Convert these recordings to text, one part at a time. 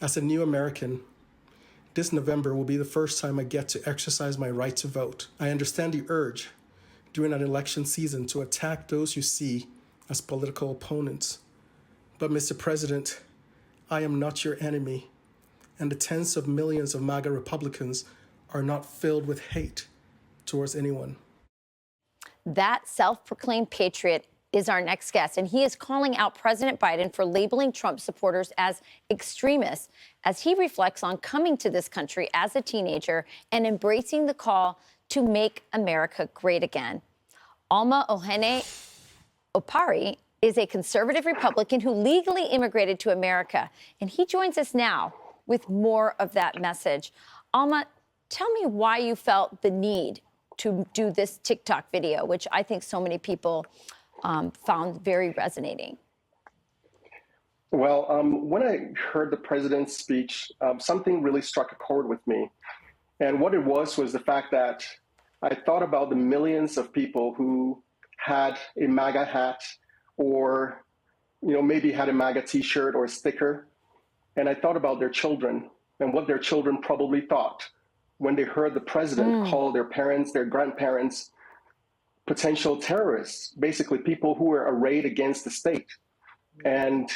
As a new American, this November will be the first time I get to exercise my right to vote. I understand the urge during an election season to attack those you see as political opponents. But Mr. President, I am not your enemy, and the tens of millions of MAGA Republicans are not filled with hate towards anyone. That self-proclaimed patriot is our next guest, and he is calling out President Biden for labeling Trump supporters as extremists as he reflects on coming to this country as a teenager and embracing the call to make America great again. Alma Ohene-Opare is a conservative Republican who legally immigrated to America, and he joins us now with more of that message. Alma, tell me why you felt the need to do this TikTok video, which I think so many people found very resonating. Well, when I heard the president's speech, something really struck a chord with me. And what it was the fact that I thought about the millions of people who had a MAGA hat or, maybe had a MAGA t-shirt or a sticker. And I thought about their children and what their children probably thought when they heard the president call their parents, their grandparents, potential terrorists, basically people who were arrayed against the state. And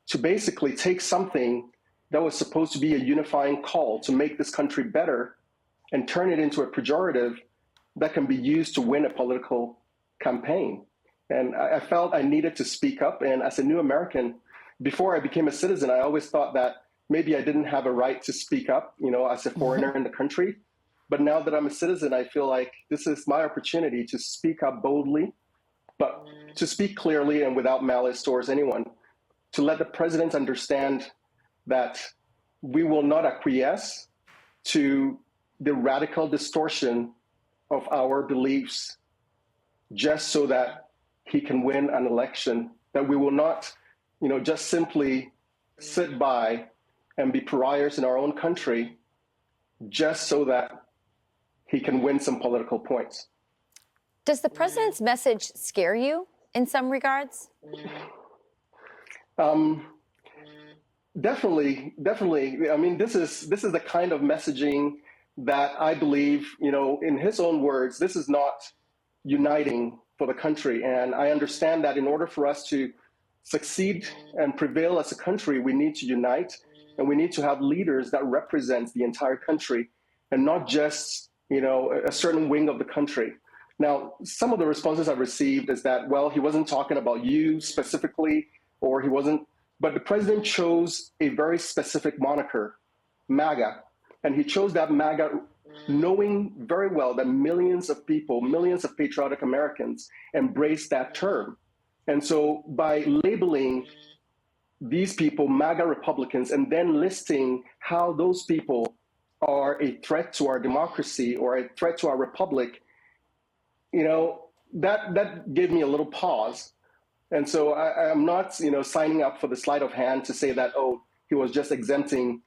to basically take something that was supposed to be a unifying call to make this country better and turn it into a pejorative that can be used to win a political campaign. And I felt I needed to speak up. And as a new American, before I became a citizen, I always thought that maybe I didn't have a right to speak up, as a foreigner in the country. But now that I'm a citizen, I feel like this is my opportunity to speak up boldly, but to speak clearly and without malice towards anyone, to let the president understand that we will not acquiesce to the radical distortion of our beliefs just so that he can win an election, that we will not, just simply sit by and be pariahs in our own country just so that he can win some political points. Does the president's message scare you in some regards? Definitely. I mean, this is the kind of messaging that I believe, in his own words, this is not uniting for the country. And I understand that in order for us to succeed and prevail as a country, we need to unite, and we need to have leaders that represent the entire country and not just, a certain wing of the country. Now, some of the responses I've received is that, well, he wasn't talking about you specifically, or he wasn't, but the president chose a very specific moniker, MAGA. And he chose that MAGA knowing very well that millions of people, millions of patriotic Americans embrace that term. And so by labeling these people MAGA Republicans and then listing how those people are a threat to our democracy or a threat to our republic, that gave me a little pause. And so I'm not, signing up for the sleight of hand to say that, oh, he was just exempting,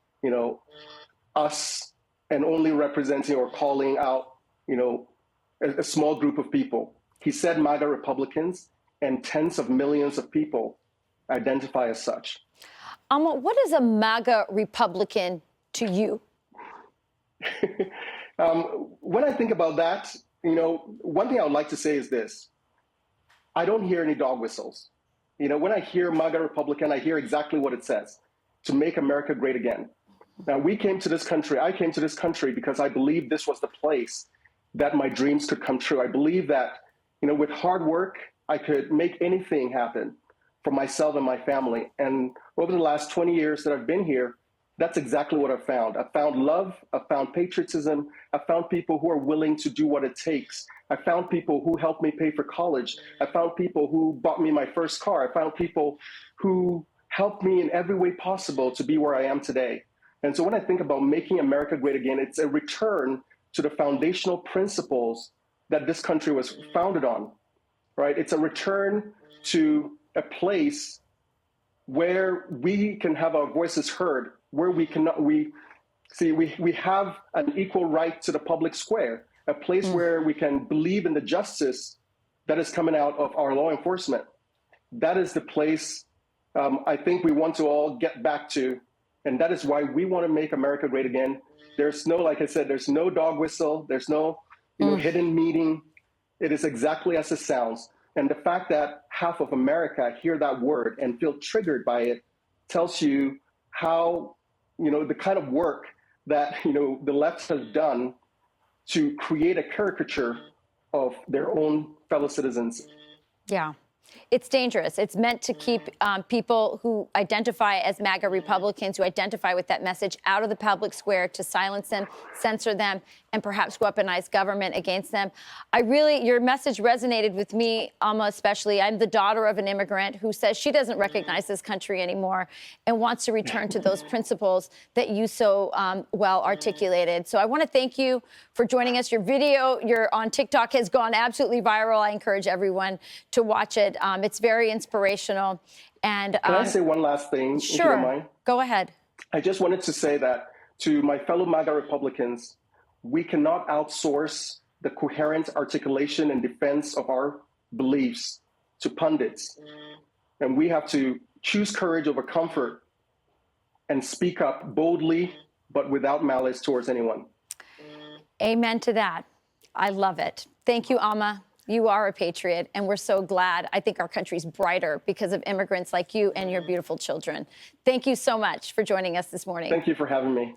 us and only representing or calling out, a small group of people. He said MAGA Republicans, and tens of millions of people identify as such. What is a MAGA Republican to you? When I think about that, one thing I would like to say is this. I don't hear any dog whistles. When I hear MAGA Republican, I hear exactly what it says, to make America great again. Now, I came to this country because I believed this was the place that my dreams could come true. I believe that, with hard work, I could make anything happen for myself and my family. And over the last 20 years that I've been here, that's exactly what I've found. I've found love, I've found patriotism, I've found people who are willing to do what it takes. I found people who helped me pay for college. I found people who bought me my first car. I found people who helped me in every way possible to be where I am today. And so when I think about making America great again, it's a return to the foundational principles that this country was founded on, right? It's a return to a place where we can have our voices heard, where we have an equal right to the public square, a place where we can believe in the justice that is coming out of our law enforcement. That is the place I think we want to all get back to And that is why we want to make America great again. There's no, like I said, there's no dog whistle. There's no, hidden meaning. It is exactly as it sounds. And the fact that half of America hear that word and feel triggered by it tells you how, the kind of work that, the left has done to create a caricature of their own fellow citizens. Yeah. It's dangerous. It's meant to keep people who identify as MAGA Republicans, who identify with that message, out of the public square, to silence them, censor them, and perhaps weaponize government against them. Your message resonated with me, Alma, especially. I'm the daughter of an immigrant who says she doesn't recognize this country anymore and wants to return to those principles that you so well articulated. So I want to thank you for joining us. Your video, on TikTok, has gone absolutely viral. I encourage everyone to watch it. It's very inspirational. And can I say one last thing? Sure. If you don't mind? Go ahead. I just wanted to say that to my fellow MAGA Republicans, we cannot outsource the coherent articulation and defense of our beliefs to pundits. And we have to choose courage over comfort and speak up boldly, but without malice towards anyone. Amen to that. I love it. Thank you, Alma. You are a patriot, and we're so glad. I think our country's brighter because of immigrants like you and your beautiful children. Thank you so much for joining us this morning. Thank you for having me.